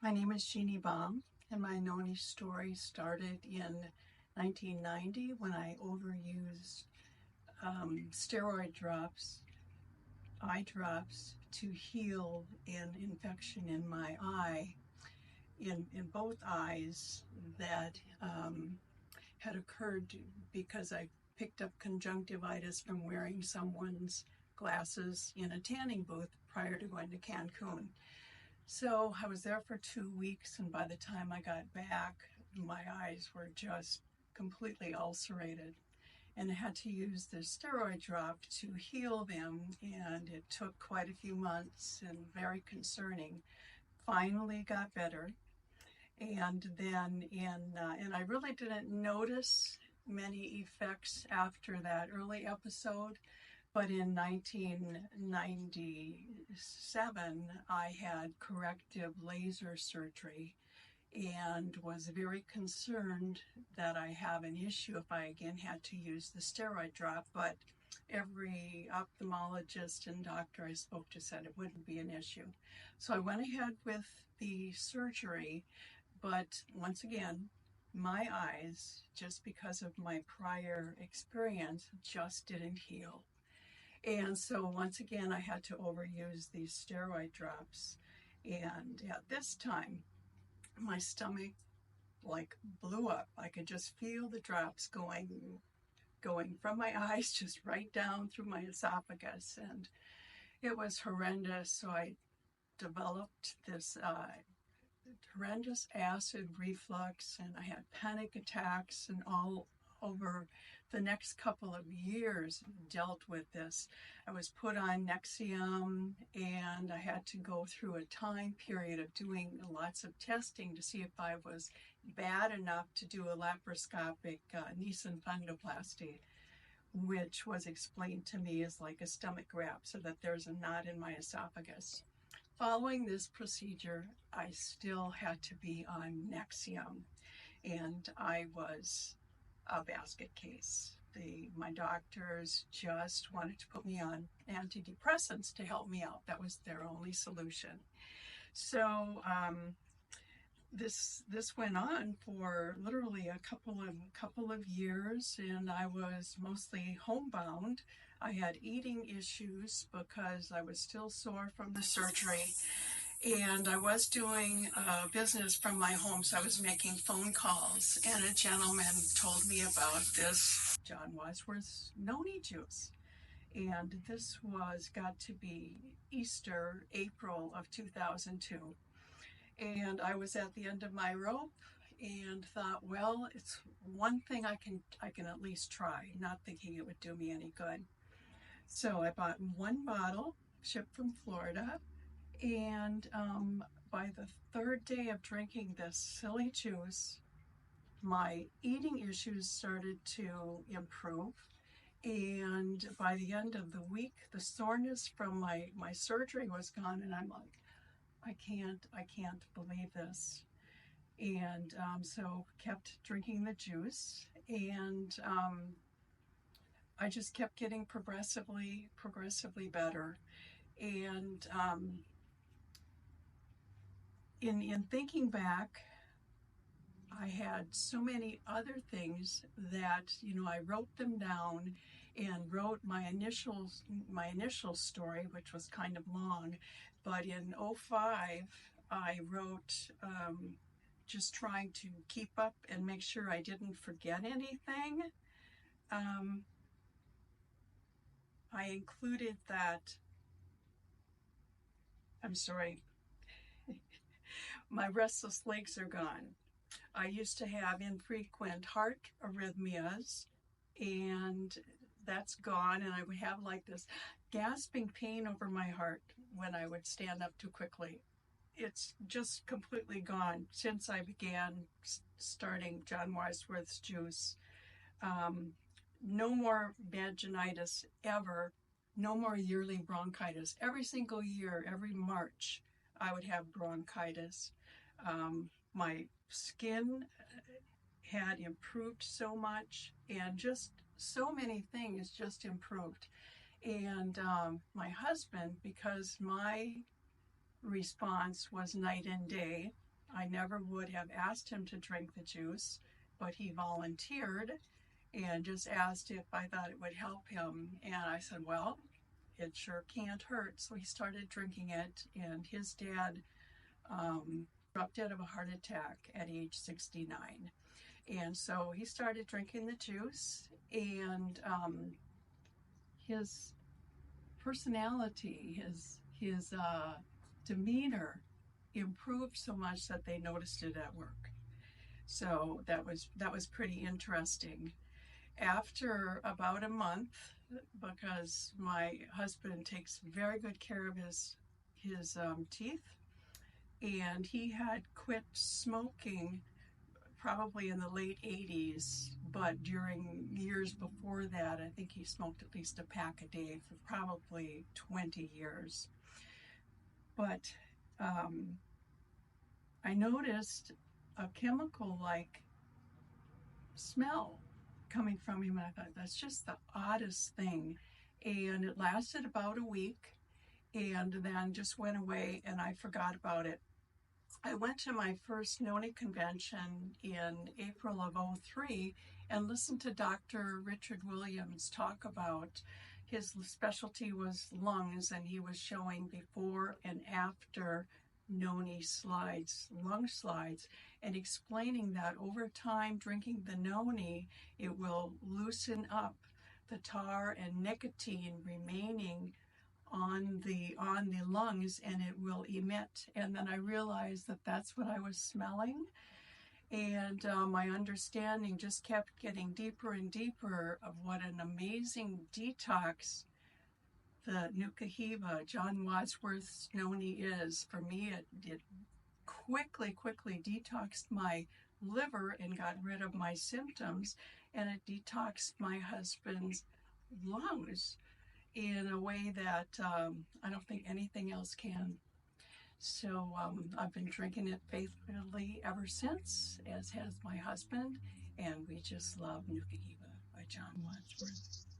My name is Jeanie Baum, and my Noni story started in 1990 when I overused steroid drops, eye drops, to heal an infection in my eye, in both eyes, that had occurred because I picked up conjunctivitis from wearing someone's glasses in a tanning booth prior to going to Cancun. So I was there for 2 weeks, and by the time I got back, my eyes were just completely ulcerated. And I had to use the steroid drop to heal them, and it took quite a few months and very concerning. Finally got better, and then and I really didn't notice many effects after that early episode. But in 1997, I had corrective laser surgery and was very concerned that I have an issue if I again had to use the steroid drop. But every ophthalmologist and doctor I spoke to said it wouldn't be an issue. So I went ahead with the surgery, but once again, my eyes, just because of my prior experience, just didn't heal. And so once again, I had to overuse these steroid drops. And at this time, my stomach like blew up. I could just feel the drops going from my eyes just right down through my esophagus. And it was horrendous. So I developed this horrendous acid reflux, and I had panic attacks, and all over the next couple of years dealt with this. I was put on Nexium, and I had to go through a time period of doing lots of testing to see if I was bad enough to do a laparoscopic Nissen fundoplasty, which was explained to me as like a stomach graft, so that there's a knot in my esophagus. Following this procedure, I still had to be on Nexium, and I was a basket case. My doctors just wanted to put me on antidepressants to help me out. That was their only solution. So this went on for literally a couple of years, and I was mostly homebound. I had eating issues because I was still sore from the surgery, and I was doing business from my home, so I was making phone calls, and a gentleman told me about this John Wadsworth's Noni juice. And this got to be Easter, April of 2002. And I was at the end of my rope and thought, well, it's one thing I can at least try, not thinking it would do me any good. So I bought one bottle, shipped from Florida, and by the third day of drinking this silly juice, my eating issues started to improve. And by the end of the week, the soreness from my surgery was gone, and I'm like, I can't believe this. And so kept drinking the juice, and I just kept getting progressively better. And in thinking back, I had so many other things that, I wrote them down and wrote my initial story, which was kind of long. But in 2005, I wrote just trying to keep up and make sure I didn't forget anything. I included that, I'm sorry, my restless legs are gone. I used to have infrequent heart arrhythmias, and that's gone, and I would have like this gasping pain over my heart when I would stand up too quickly. It's just completely gone since I began starting John Wadsworth's juice. No more vaginitis ever, no more yearly bronchitis. Every single year, every March, I would have bronchitis. My skin had improved so much, and just so many things just improved. And my husband, because my response was night and day, I never would have asked him to drink the juice, but he volunteered and just asked if I thought it would help him. And I said, well, it sure can't hurt. So he started drinking it, and his dad dropped dead of a heart attack at age 69. And so he started drinking the juice, and his personality, his demeanor improved so much that they noticed it at work. So that was pretty interesting. After about a month, because my husband takes very good care of his teeth, and he had quit smoking probably in the late 80s, but during years before that, I think he smoked at least a pack a day for probably 20 years. But I noticed a chemical-like smell coming from him, and I thought, that's just the oddest thing. And it lasted about a week, and then just went away, and I forgot about it. I went to my first Noni convention in April of '03 and listened to Dr. Richard Williams talk about, his specialty was lungs, and he was showing before and after Noni slides, lung slides, and explaining that over time drinking the Noni, it will loosen up the tar and nicotine remaining on the lungs, and it will emit. And then I realized that that's what I was smelling, and my understanding just kept getting deeper and deeper of what an amazing detox the Nuka Hiva, John Wadsworth's Noni, is. For me, it quickly detoxed my liver and got rid of my symptoms, and it detoxed my husband's lungs in a way that I don't think anything else can. So I've been drinking it faithfully ever since, as has my husband, and we just love Nuka Hiva by John Wadsworth.